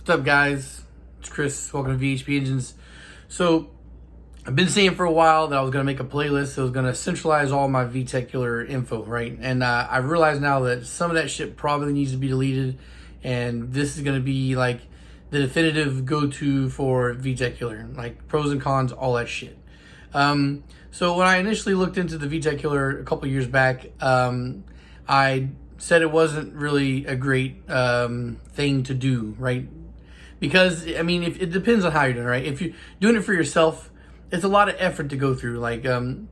What's up, guys? It's Chris. Welcome to VHP Engines. So, I've been saying for a while that I was going to make a playlist that was going to centralize all my VTEC info, right? And I realize now that some of that shit probably needs to be deleted, and this is going to be like the definitive go-to for VTEC, like pros and cons, all that shit. So when I initially looked into the VTEC a couple years back, I said it wasn't really a great thing to do, right? Because, I mean, if it depends on how you're doing it, right? If you're doing it for yourself, it's a lot of effort to go through, like to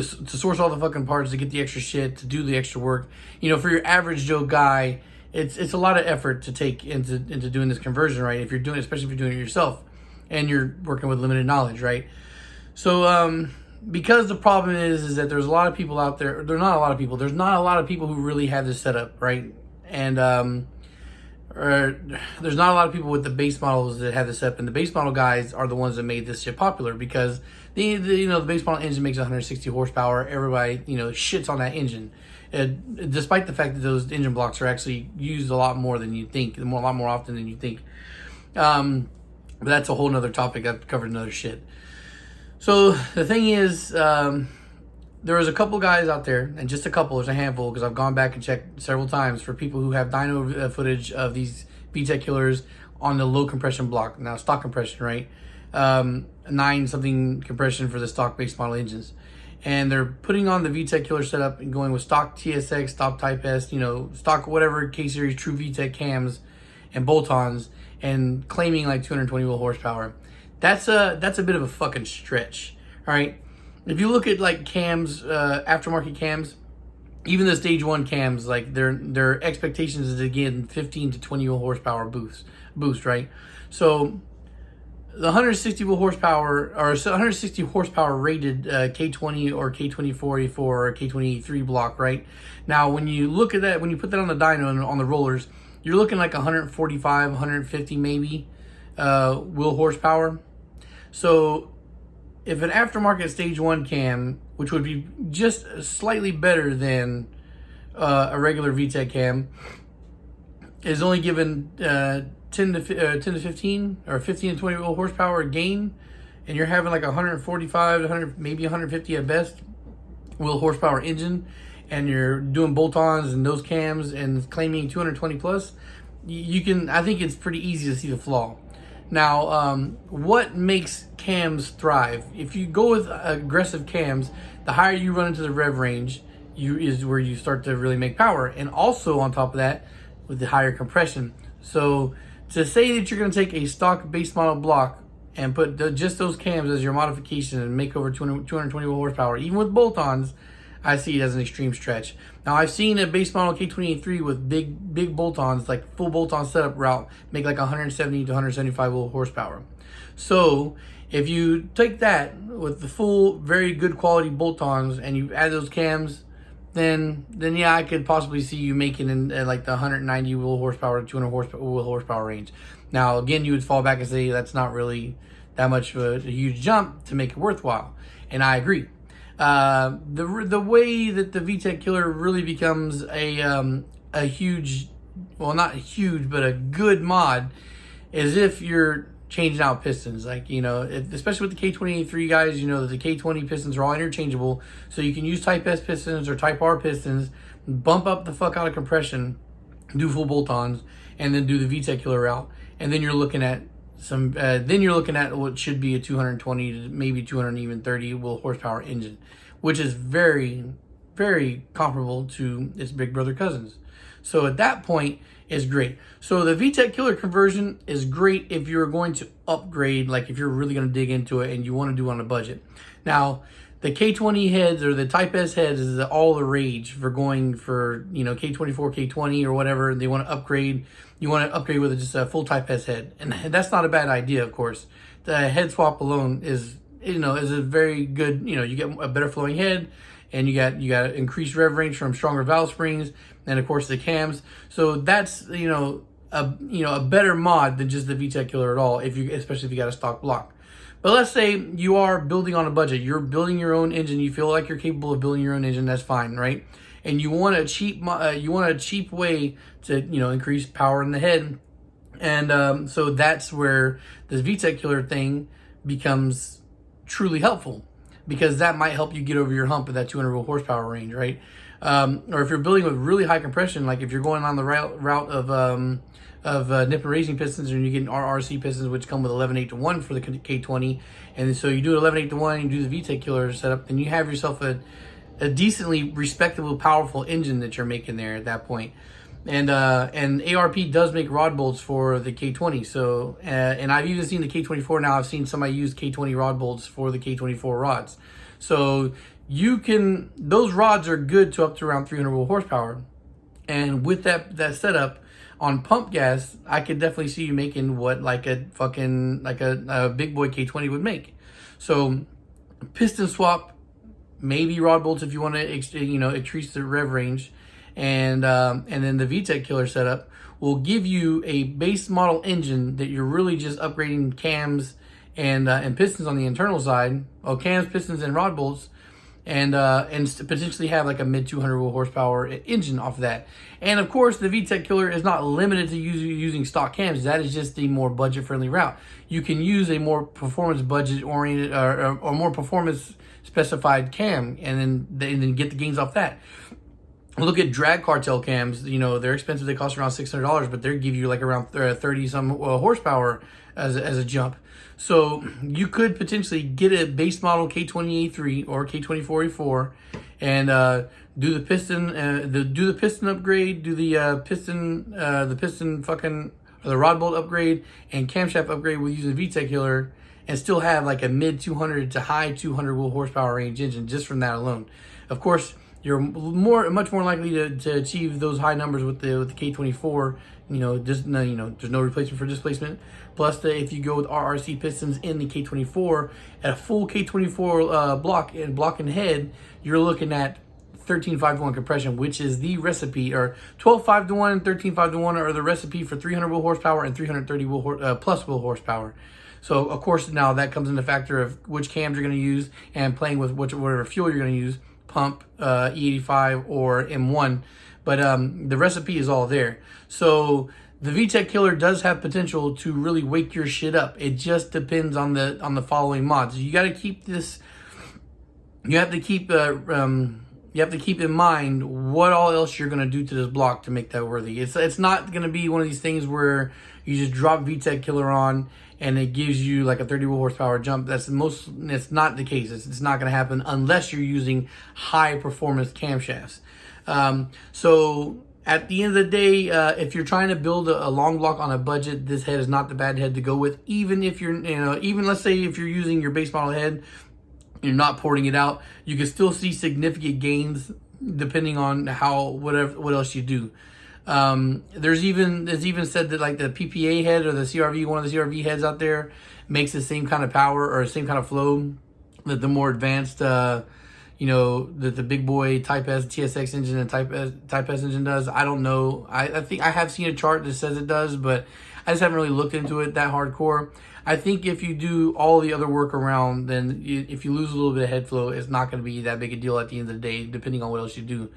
source all the fucking parts, to get the extra shit, to do the extra work. You know, for your average Joe guy, it's a lot of effort to take into doing this conversion, right? If you're doing it, especially if you're doing it yourself and you're working with limited knowledge, right? So, because the problem is that there's a lot of people out there, there's not a lot of people who really have this set up, right? And, there's not a lot of people with the base models that have this set up, and the base model guys are the ones that made this shit popular because the base model engine makes 160 horsepower. Everybody, shits on that engine. Despite the fact that those engine blocks are actually used a lot more than you think, a lot more often than you think. But that's a whole nother topic. I've covered another shit. So the thing is, there was a couple guys out there, and just a couple, there's a handful, because I've gone back and checked several times for people who have dyno footage of these VTEC on the low compression block. Now, stock compression, right? 9-something compression for the stock base model engines. And they're putting on the VTEC setup and going with stock TSX, stock Type S, stock whatever K-Series true VTEC cams and bolt-ons, and claiming like 220 wheel horsepower. That's a bit of a fucking stretch, all right? If you look at like cams, aftermarket cams, even the stage 1 cams, like their expectations is again 15 to 20 wheel horsepower boost, right? So the 160 wheel horsepower or 160 horsepower rated K20 or K2044 or K23 block, right? Now when you look at that, when you put that on the dyno and on the rollers, you're looking like 145, 150 maybe wheel horsepower. So if an aftermarket stage 1 cam, which would be just slightly better than a regular VTEC cam, is only given 10 to 15 or 15 to 20 wheel horsepower gain, and you're having like 145 to 100, maybe 150 at best wheel horsepower engine, and you're doing bolt-ons and those cams and claiming 220 plus, I think it's pretty easy to see the flaw. Now, what makes cams thrive? If you go with aggressive cams, the higher you run into the rev range, is where you start to really make power. And also on top of that, with the higher compression. So to say that you're going to take a stock base model block and put just those cams as your modification and make over 220 horsepower, even with bolt-ons, I see it as an extreme stretch. Now, I've seen a base model K23 with big bolt-ons, like full bolt-on setup route, make like 170 to 175 wheel horsepower. So if you take that with the full, very good quality bolt-ons and you add those cams, then yeah, I could possibly see you making in like the 190 wheel horsepower to 200 wheel horsepower range. Now, again, you would fall back and say that's not really that much of a huge jump to make it worthwhile. And I agree. The way that the VTEC really becomes a huge, well, not huge, but a good mod is if you're changing out pistons. Like, especially with the K23 guys, the K20 pistons are all interchangeable. So you can use Type S pistons or Type R pistons, bump up the fuck out of compression, do full bolt-ons, and then do the VTEC route. And then you're looking at what should be a 220 to maybe 230 wheel horsepower engine, which is very, very comparable to its big brother cousins. So at that point, it's great. So the VTEC conversion is great if you're going to upgrade, like if you're really going to dig into it and you want to do it on a budget. Now, the K20 heads or the Type S heads is all the rage for going for, K24, K20 or whatever. They want to upgrade. You want to upgrade with just a full Type S head. And that's not a bad idea, of course. The head swap alone is a very good, you get a better flowing head, and you got increased rev range from stronger valve springs, and of course the cams. So that's, a better mod than just the VTEC at all, especially if you got a stock block. But let's say you are building on a budget. You're building your own engine. You feel like you're capable of building your own engine. That's fine, right? And you want a cheap way to increase power in the head. And so that's where this VTEC killer thing becomes truly helpful, because that might help you get over your hump at that 200 horsepower range, right? Or if you're building with really high compression, like if you're going on the route of nip and raising pistons, and you're getting RRC pistons, which come with 11-8-1 for the K20, and so you do it 11-8-1, you do the VTEC killer setup, then you have yourself a decently respectable, powerful engine that you're making there at that point. And ARP does make rod bolts for the K20. So and I've even seen the K24 now. I've seen somebody use K20 rod bolts for the K24 rods. So those rods are good to up to around 300 horsepower. And with that setup on pump gas, I could definitely see you making what like a big boy K20 would make. So piston swap, maybe rod bolts if you want to increase the rev range. And then the VTEC killer setup will give you a base model engine that you're really just upgrading cams and pistons on the internal side. Oh, cams, pistons, and rod bolts, and potentially have like a mid 200 horsepower engine off of that. And of course, the VTEC killer is not limited to using stock cams. That is just the more budget friendly route. You can use a more performance budget oriented or more performance specified cam, and then get the gains off that. Look at drag cartel cams. They're expensive. They cost around $600, but they give you like around 30 some horsepower as a jump. So you could potentially get a base model K20A3 or K24A4 and do the piston upgrade, do the piston fucking or the rod bolt upgrade and camshaft upgrade with using VTEC killer, and still have like a mid 200 to high 200 horsepower range engine just from that alone. Of course, you're much more likely to achieve those high numbers with the K24. There's no replacement for displacement. Plus, if you go with RRC pistons in the K24 at a full K24 block and head, you're looking at 13.5-to-1 compression, which is the recipe, or 12.5-to-1 and 13.5-to-1 are the recipe for 300 wheel horsepower and 330 plus wheel horsepower. So of course now that comes into factor of which cams you're going to use and playing with whatever fuel you're going to use. Pump, E85 or M1, but the recipe is all there. So the VTEC killer does have potential to really wake your shit up. It just depends on the following mods. You got to keep this. You have to keep in mind what all else you're gonna do to this block to make that worthy. It's not gonna be one of these things where you just drop VTEC killer on and it gives you like a 30 horsepower jump. It's not the case. It's not going to happen unless you're using high performance camshafts. So at the end of the day, if you're trying to build a long block on a budget, this head is not the bad head to go with. Even if even let's say if you're using your base model head, you're not porting it out, you can still see significant gains depending on what else you do. There's even said that like the PPA head or the CRV, one of the CRV heads out there, makes the same kind of power or same kind of flow that the more advanced, that the big boy Type S TSX engine and Type S engine does. I don't know. I think I have seen a chart that says it does, but I just haven't really looked into it that hardcore. I think if you do all the other work around, then if you lose a little bit of head flow, it's not going to be that big a deal at the end of the day, depending on what else you do.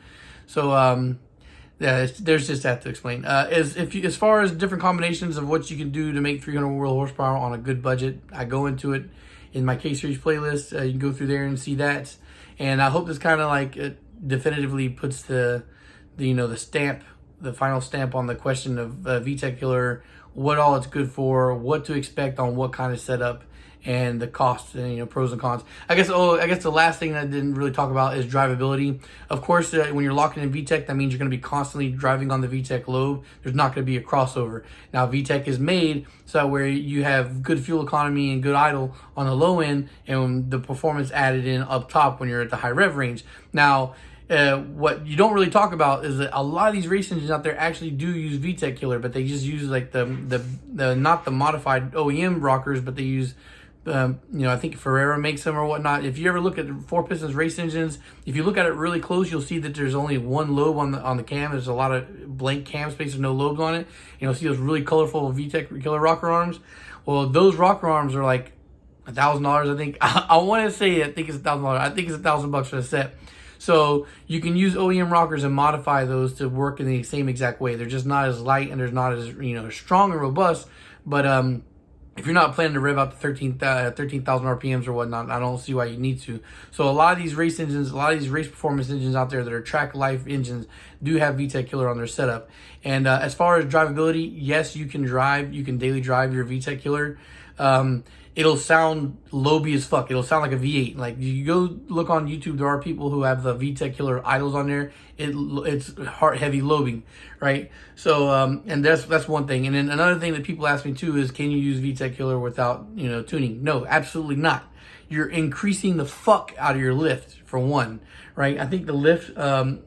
So, yeah, there's just that to explain. As far as different combinations of what you can do to make 300 wheel horsepower on a good budget, I go into it in my K-Series playlist. You can go through there and see that. And I hope this kind of like definitively puts the stamp, the final stamp on the question of VTEC killer, what all it's good for, what to expect on what kind of setup, and the costs and pros and cons. I guess the last thing that I didn't really talk about is drivability. Of course, when you're locking in VTEC, that means you're going to be constantly driving on the VTEC lobe. There's not going to be a crossover. Now VTEC is made so where you have good fuel economy and good idle on the low end, and the performance added in up top when you're at the high rev range. Now, what you don't really talk about is that a lot of these race engines out there actually do use VTEC killer, but they just use like the not the modified OEM rockers, but they use I think Ferrera makes them or whatnot. If you ever look at 4-pistons race engines, if you look at it really close, you'll see that there's only one lobe on the cam. There's a lot of blank cam space with no lobes on it. You'll see those really colorful VTEC killer rocker arms. Well, those rocker arms are like $1,000, I think. I want to say I think it's $1,000. I think it's $1,000 for the set. So you can use OEM rockers and modify those to work in the same exact way. They're just not as light and they're not as, strong and robust. But if you're not planning to rev out to 13,000 RPMs or whatnot, I don't see why you need to. So a lot of these race engines, a lot of these race performance engines out there that are track life engines do have VTEC killer on their setup. And as far as drivability, yes, you can daily drive your VTEC killer. It'll sound low-B as fuck. It'll sound like a V8. Like, you go look on YouTube, there are people who have the VTEC killer idles on there. It's heavy low-B, right? So, and that's one thing. And then another thing that people ask me too is, can you use VTEC killer without, tuning? No, absolutely not. You're increasing the fuck out of your lift, for one, right? I think the lift on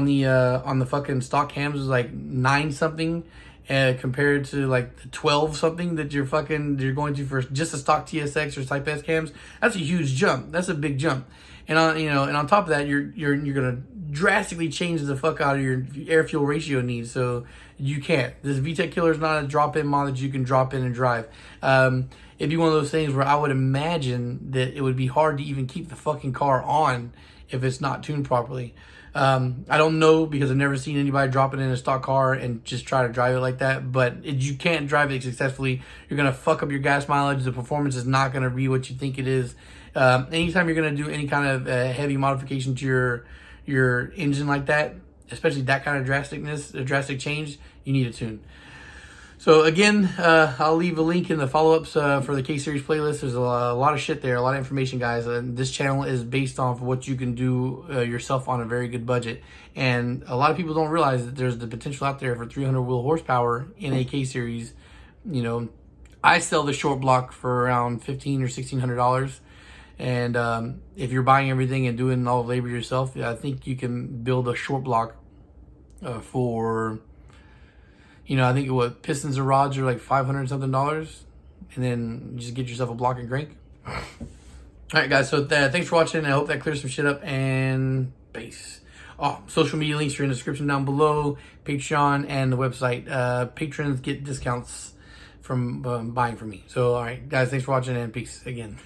the fucking stock cams is like 9 something. Compared to like the 12 something that you're going to for just a stock TSX or Type S cams. That's a huge jump. That's a big jump. And on top of that, you're gonna drastically change the fuck out of your air fuel ratio needs. So you can't. This VTEC killer is not a drop-in mod that you can drop in and drive. It'd be one of those things where I would imagine that it would be hard to even keep the fucking car on if it's not tuned properly. I don't know, because I've never seen anybody drop it in a stock car and just try to drive it like that, but you can't drive it successfully. You're going to fuck up your gas mileage. The performance is not going to be what you think it is. Anytime you're going to do any kind of heavy modification to your engine like that, especially that kind of drastic change, you need a tune. So again, I'll leave a link in the follow-ups for the K-Series playlist. There's a lot of shit there, a lot of information, guys. This channel is based off of what you can do yourself on a very good budget. And a lot of people don't realize that there's the potential out there for 300 wheel horsepower in a K-Series. I sell the short block for around $1,500 or $1,600. And if you're buying everything and doing all the labor yourself, I think you can build a short block for... I think pistons and rods are like $500 something, and then you just get yourself a block and crank. All right, guys. So thanks for watching. I hope that clears some shit up. And peace. Oh, social media links are in the description down below. Patreon and the website. Patrons get discounts from buying from me. So, all right, guys. Thanks for watching, and peace again.